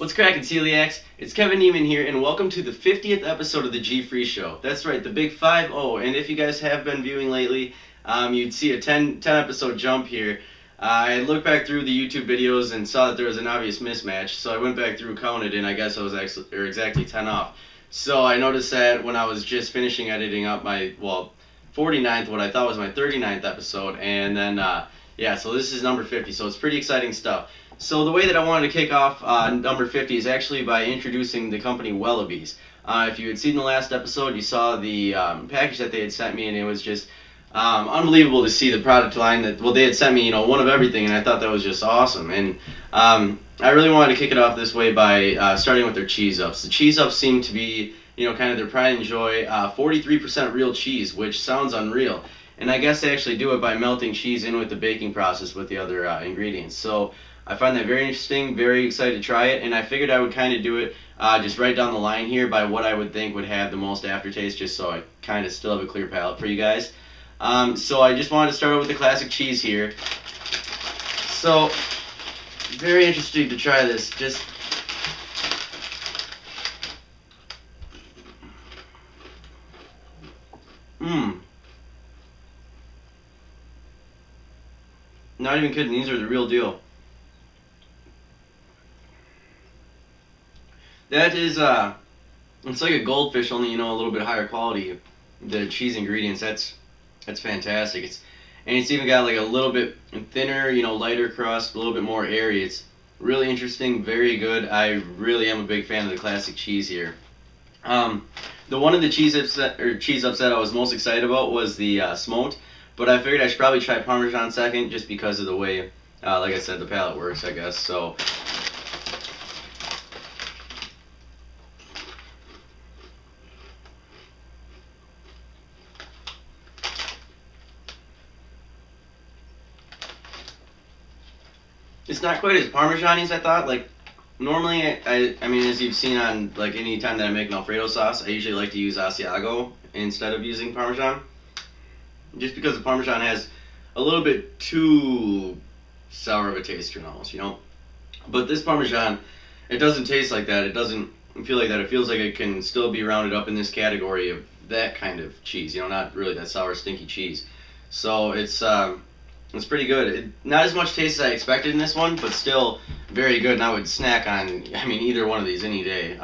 What's crackin', celiacs? It's Kevin Niemann here, and welcome to the 50th episode of the G-Free Show. That's right, the big 5-0. And if you guys have been viewing lately, you'd see a 10 episode jump here. I looked back through the YouTube videos and saw that there was an obvious mismatch, so I went back through, counted, and I guess I was exactly 10 off. So I noticed that when I was just finishing editing up my, 49th, what I thought was my 39th episode, and then, yeah, so this is number 50, so it's pretty exciting stuff. So the way that I wanted to kick off number 50 is actually by introducing the company Wellaby's. If you had seen the last episode, you saw the package that they had sent me, and it was just unbelievable to see the product line that, they had sent me, one of everything, and I thought that was just awesome. And I really wanted to kick it off this way by starting with their cheese ups. The cheese ups seem to be, kind of their pride and joy, 43% real cheese, which sounds unreal. And I guess they actually do it by melting cheese in with the baking process with the other ingredients. So I find that very interesting, very excited to try it, and I figured I would kind of do it just right down the line here by what I would think would have the most aftertaste, just so I kind of still have a clear palate for you guys. So I just wanted to start out with the classic cheese here. So, very interesting to try this. Just not even kidding, these are the real deal. That is, it's like a goldfish, only, a little bit higher quality. The cheese ingredients, that's fantastic. And it's even got like a little bit thinner, lighter crust, a little bit more airy. It's really interesting, very good. I really am a big fan of the classic cheese here. The one of the cheese ups that I was most excited about was the smoked, but I figured I should probably try Parmesan second, just because of the way, like I said, the palate works, I guess. So. It's not quite as Parmesan-y as I thought. Like, normally, I mean, as you've seen on, like, any time that I make an Alfredo sauce, I usually like to use Asiago instead of using Parmesan. Just because the Parmesan has a little bit too sour of a taste to it almost, But this Parmesan, it doesn't taste like that. It doesn't feel like that. It feels like it can still be rounded up in this category of that kind of cheese, not really that sour, stinky cheese. So it's pretty good. Not as much taste as I expected in this one, but still very good, and I would snack on, either one of these any day.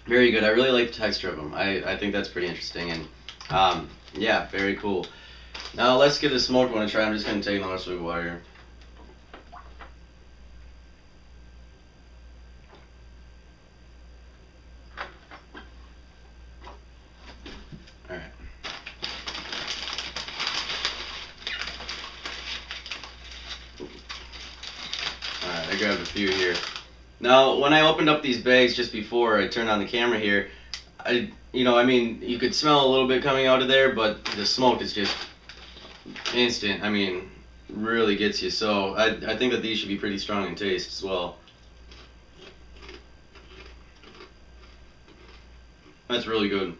Very good. I really like the texture of them. I think that's pretty interesting, and yeah, very cool. Now let's give the smoked one a try. I'm just going to take another swig of water here. I grabbed a few here. Now, when I opened up these bags just before I turned on the camera here, you could smell a little bit coming out of there, but the smoke is just instant. Really gets you. So I think that these should be pretty strong in taste as well. That's really good.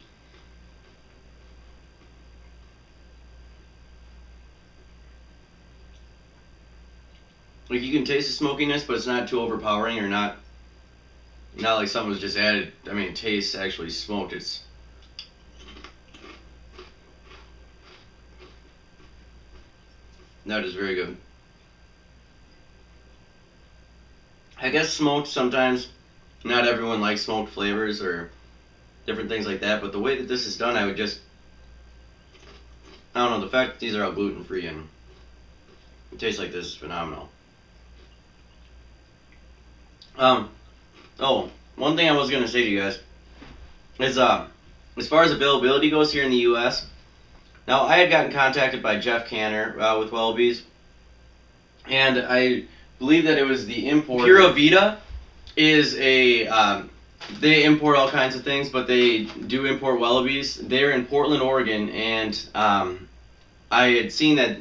Like, you can taste the smokiness, but it's not too overpowering, or not like something was just added. It tastes actually smoked. That is very good. I guess smoked, sometimes not everyone likes smoked flavors or different things like that, but the way that this is done, I don't know, the fact that these are all gluten-free and it tastes like this is phenomenal. One thing I was going to say to you guys is, as far as availability goes here in the U.S., now I had gotten contacted by Jeff Canner with Wellaby's, and I believe that it was the import. Pura Vida is they import all kinds of things, but they do import Wellaby's. They're in Portland, Oregon, and I had seen that.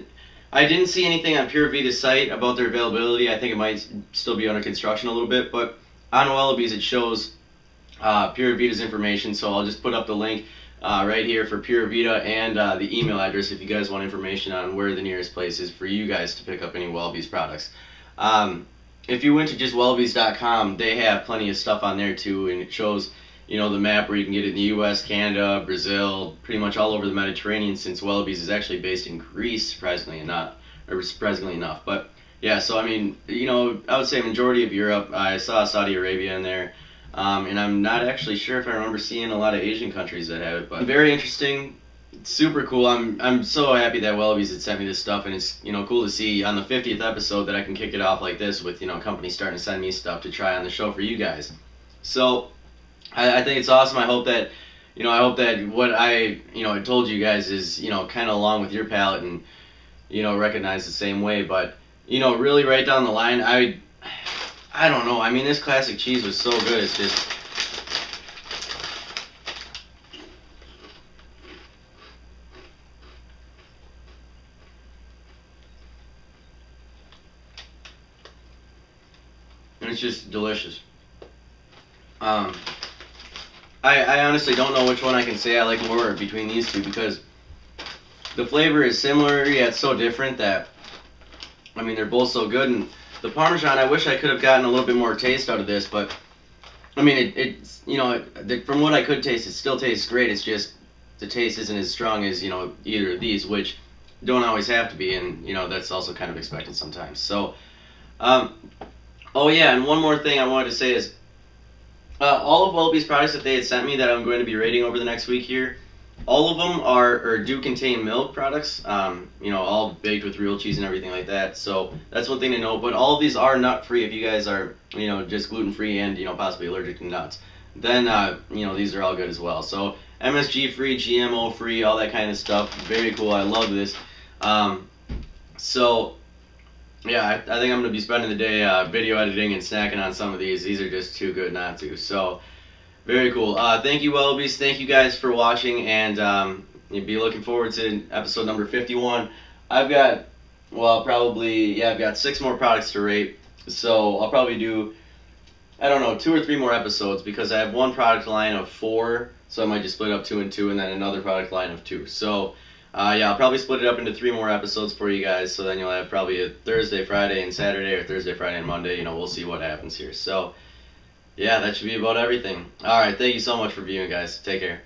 I didn't see anything on Pura Vida's site about their availability. I think it might still be under construction a little bit, but on Wellaby's it shows Pura Vida's information, so I'll just put up the link right here for Pura Vida and the email address if you guys want information on where the nearest place is for you guys to pick up any Wellaby's products. if you went to just Wellabys.com, they have plenty of stuff on there too, and it shows, you know, the map where you can get it in the U.S., Canada, Brazil, pretty much all over the Mediterranean, since Wellaby's is actually based in Greece, surprisingly enough. But yeah, so I mean, you know, I would say majority of Europe. I saw Saudi Arabia in there, and I'm not actually sure if I remember seeing a lot of Asian countries that have it, but very interesting. Super cool. I'm so happy that Wellaby's had sent me this stuff, and it's, you know, cool to see on the 50th episode that I can kick it off like this with, you know, companies starting to send me stuff to try on the show for you guys. So I think it's awesome. I hope that what I, you know, I told you guys is, you know, kind of along with your palate and, you know, recognize the same way. But, you know, really right down the line, I don't know. I mean, this classic cheese was so good. It's just, and it's just delicious. I honestly don't know which one I can say I like more between these two, because the flavor is similar yet so different that, I mean, they're both so good. And the Parmesan, I wish I could have gotten a little bit more taste out of this, but I mean, it's, you know, from what I could taste, it still tastes great. It's just the taste isn't as strong as, you know, either of these, which don't always have to be, and, you know, that's also kind of expected sometimes. So, oh yeah, and one more thing I wanted to say is, all of Wellaby's products that they had sent me that I'm going to be rating over the next week here, all of them do contain milk products, you know, all baked with real cheese and everything like that. So that's one thing to know. But all of these are nut-free. If you guys are, you know, just gluten-free and, you know, possibly allergic to nuts, then, you know, these are all good as well. So MSG-free, GMO-free, all that kind of stuff. Very cool. I love this. So yeah, I think I'm going to be spending the day video editing and snacking on some of these. These are just too good not to. So very cool. Thank you, Wellaby's. Thank you guys for watching, and you'll be looking forward to episode number 51. I've got, well, I've got 6 more products to rate. So I'll probably do, I don't know, 2 or 3 more episodes, because I have one product line of 4, so I might just split up 2 and 2, and then another product line of 2. So yeah, I'll probably split it up into 3 more episodes for you guys, so then you'll have probably a Thursday, Friday, and Saturday, or Thursday, Friday, and Monday. You know, we'll see what happens here. So yeah, that should be about everything. Alright, thank you so much for viewing, guys. Take care.